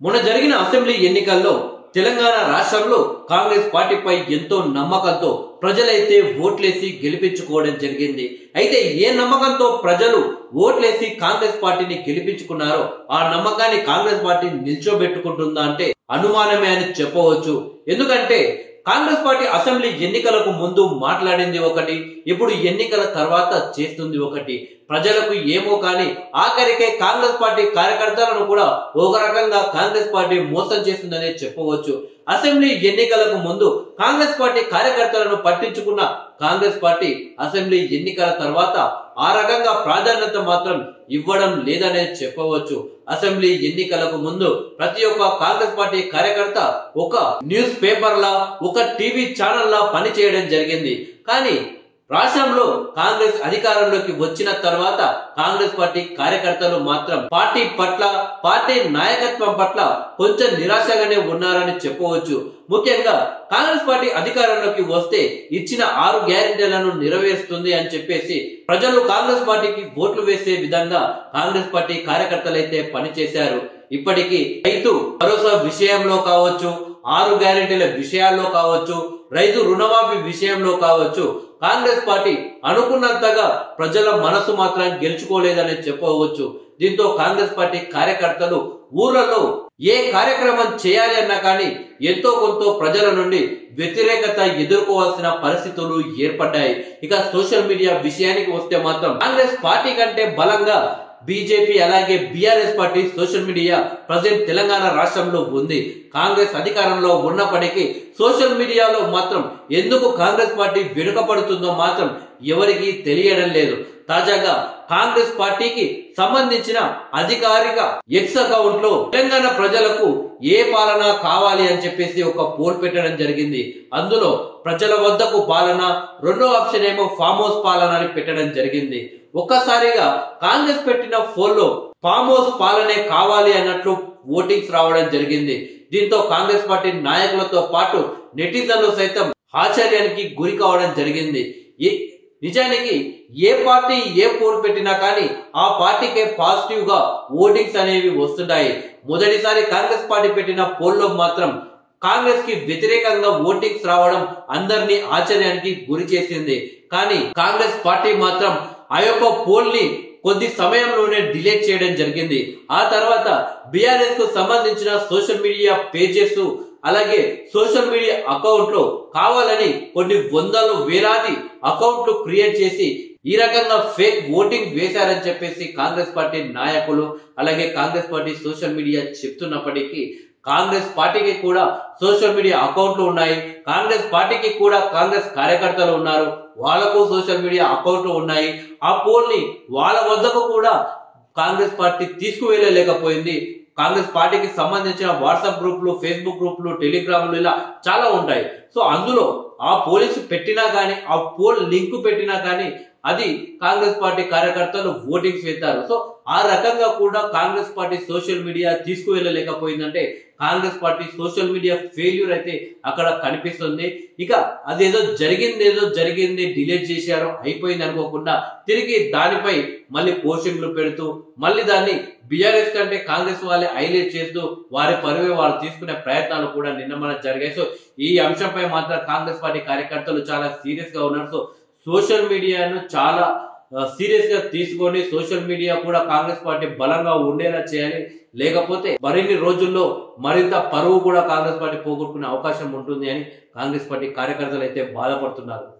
మొన్న జరిగిన అసెంబ్లీ ఎన్నికల్లో తెలంగాణ రాష్ట్రంలో కాంగ్రెస్ పార్టీపై ఎంతో నమ్మకంతో ప్రజలైతే ఓట్లేసి గెలిపించుకోవడం జరిగింది. అయితే ఏ నమ్మకంతో ప్రజలు ఓట్లేసి కాంగ్రెస్ పార్టీని గెలిపించుకున్నారో ఆ నమ్మకాన్ని కాంగ్రెస్ పార్టీ నిల్చోబెట్టుకుంటుందా అంటే అనుమానమే అని చెప్పవచ్చు. ఎందుకంటే కాంగ్రెస్ పార్టీ అసెంబ్లీ ఎన్నికలకు ముందు మాట్లాడింది ఒకటి, ఇప్పుడు ఎన్నికల తర్వాత చేస్తుంది ఒకటి. ప్రజలకు ఏమో కానీ ఆఖరికే కాంగ్రెస్ పార్టీ కార్యకర్తలను కూడా ఒక రకంగా కాంగ్రెస్ పార్టీ మోసం చేస్తుందనే చెప్పవచ్చు. అసెంబ్లీ ఎన్నికలకు ముందు కాంగ్రెస్ పార్టీ కార్యకర్తలను పట్టించుకున్న కాంగ్రెస్ పార్టీ అసెంబ్లీ ఎన్నికల తర్వాత ఆ రకంగా ప్రాధాన్యత మాత్రం ఇవ్వడం లేదనే చెప్పవచ్చు. అసెంబ్లీ ఎన్నికలకు ముందు ప్రతి ఒక్క కాంగ్రెస్ పార్టీ కార్యకర్త ఒక న్యూస్ పేపర్ లా, ఒక టీవీ ఛానల్ లా పనిచేయడం జరిగింది. కానీ రాష్ట్రంలో కాంగ్రెస్ అధికారంలోకి వచ్చిన తర్వాత కాంగ్రెస్ పార్టీ కార్యకర్తలు మాత్రం పార్టీ పట్ల, పార్టీ నాయకత్వం పట్ల కొంచెం నిరాశగానే ఉన్నారని చెప్పవచ్చు. ముఖ్యంగా కాంగ్రెస్ పార్టీ అధికారంలోకి వస్తే ఇచ్చిన 6 గ్యారెంటీలను నెరవేరుస్తుంది అని చెప్పేసి ప్రజలు కాంగ్రెస్ పార్టీకి ఓట్లు వేసే విధంగా కాంగ్రెస్ పార్టీ కార్యకర్తలైతే పనిచేశారు. ఇప్పటికీ రైతు భరోసా విషయంలో కావచ్చు, 6 గ్యారెంటీల విషయాల్లో కావచ్చు, రైతు రుణమాఫీ విషయంలో కావచ్చు, కాంగ్రెస్ పార్టీ అనుకున్నంతగా ప్రజల మనసు మాత్రం గెలుచుకోలేదని చెప్పవచ్చు. దీంతో కాంగ్రెస్ పార్టీ కార్యకర్తలు ఊర్లలో ఏ కార్యక్రమం చేయాలి అన్నా కానీ ఎంతో కొంత ప్రజల నుండి వ్యతిరేకత ఎదుర్కోవాల్సిన పరిస్థితులు ఏర్పడ్డాయి. ఇక సోషల్ మీడియా విషయానికి వస్తే మాత్రం కాంగ్రెస్ పార్టీ కంటే బలంగా బీజేపీ అలాగే BRS party social media present Telangana రాష్ట్రంలో ఉంది. కాంగ్రెస్ అధికారంలో ఉన్నప్పటికీ సోషల్ మీడియాలో మాత్రం ఎందుకు కాంగ్రెస్ పార్టీ వెనుకపడుతుందో మాత్రం ఎవరికీ తెలియడం లేదు. తాజాగా కాంగ్రెస్ పార్టీకి సంబంధించిన అధికారిక ఎక్స్ అకౌంట్ లో తెలంగాణ ప్రజలకు ఏ పాలన కావాలి అని చెప్పేసి ఒక పోల్ పెట్టడం జరిగింది. అందులో ప్రజల వద్దకు పాలన, రెండో ఆప్షన్ ఏమో ఫామ్ హౌస్ పాలన అని పెట్టడం జరిగింది. ఒక్కసారిగా కాంగ్రెస్ పెట్టిన పోల్లో ఫామ్ హౌస్ పాలనే కావాలి అన్నట్లు ఓటింగ్స్ రావడం జరిగింది. దీంతో కాంగ్రెస్ పార్టీ నాయకులతో పాటు నెటిజన్లు సైతం ఆశ్చర్యానికి గురి కావడం జరిగింది. నిజానికి ఏ పార్టీ ఏ పోల్ పెట్టినా కానీ ఆ పార్టీకే పాజిటివ్ గా ఓటింగ్స్ అనేవి వస్తుంటాయి. మొదటిసారి కాంగ్రెస్ పార్టీ పెట్టిన పోల్లో మాత్రం కాంగ్రెస్ కి వ్యతిరేకంగా ఓటింగ్స్ రావడం అందరినీ ఆశ్చర్యానికి గురి చేసింది. కానీ కాంగ్రెస్ పార్టీ మాత్రం ఆ యొక్క పోల్ ని కొద్ది సమయంలోనే డిలీట్ చేయడం జరిగింది. ఆ తర్వాత బీఆర్ఎస్ కు సంబంధించిన సోషల్ మీడియా పేజెస్ అలాగే సోషల్ మీడియా అకౌంట్ లో కావాలని కొన్ని వందలు వేలాది అకౌంట్లు క్రియేట్ చేసి ఈ రకంగా ఫేక్ ఓటింగ్ వేశారని చెప్పేసి కాంగ్రెస్ పార్టీ నాయకులు అలాగే కాంగ్రెస్ పార్టీ సోషల్ మీడియా చెప్తున్నప్పటికీ కాంగ్రెస్ పార్టీకి కూడా సోషల్ మీడియా అకౌంట్లు ఉన్నాయి. కాంగ్రెస్ పార్టీకి కూడా కాంగ్రెస్ కార్యకర్తలు ఉన్నారు, వాళ్లకు సోషల్ మీడియా అకౌంట్లు ఉన్నాయి. ఆ పోల్ ని వాళ్ళ వద్దకు కూడా కాంగ్రెస్ పార్టీ తీసుకువెళ్ళలేకపోయింది. కాంగ్రెస్ పార్టీకి సంబంధించిన వాట్సాప్ గ్రూపులు, ఫేస్బుక్ గ్రూపులు, టెలిగ్రాములు ఇలా చాలా ఉంటాయి. సో అందులో ఆ పోలీసు పెట్టినా కానీ, ఆ పోల్ లింక్ పెట్టినా కానీ అది కాంగ్రెస్ పార్టీ కార్యకర్తలు ఓటింగ్స్ వేస్తారు. సో ఆ రకంగా కూడా కాంగ్రెస్ పార్టీ సోషల్ మీడియా తీసుకువెళ్ళలేకపోయిందంటే Congress party social media failure అయితే అక్కడ కనిపిస్తుంది. ఇక అదేదో జరిగింది డిలీట్ చేశారో అయిపోయింది అనుకోకుండా తిరిగి దానిపై మళ్ళీ పోస్టింగ్లు పెడుతూ మళ్ళీ దాన్ని బీఆర్ఎస్ కంటే కాంగ్రెస్ వాళ్ళే హైలైట్ చేస్తూ వారి పరువే వాళ్ళు తీసుకునే ప్రయత్నాలు కూడా నిన్న మన జరిగాయి. సో ఈ అంశంపై మాత్రం కాంగ్రెస్ పార్టీ కార్యకర్తలు చాలా సీరియస్ గా ఉన్నారు. సో సోషల్ మీడియాను చాలా సీరియస్ గా తీసుకొని సోషల్ మీడియా కూడా కాంగ్రెస్ పార్టీ బలంగా ఉండేలా చేయాలి. లేకపోతే మరిన్ని రోజుల్లో మరింత పరువు కూడా కాంగ్రెస్ పార్టీ పోగొట్టుకునే అవకాశం ఉంటుంది అని కాంగ్రెస్ పార్టీ కార్యకర్తలు అయితే బాధపడుతున్నారు.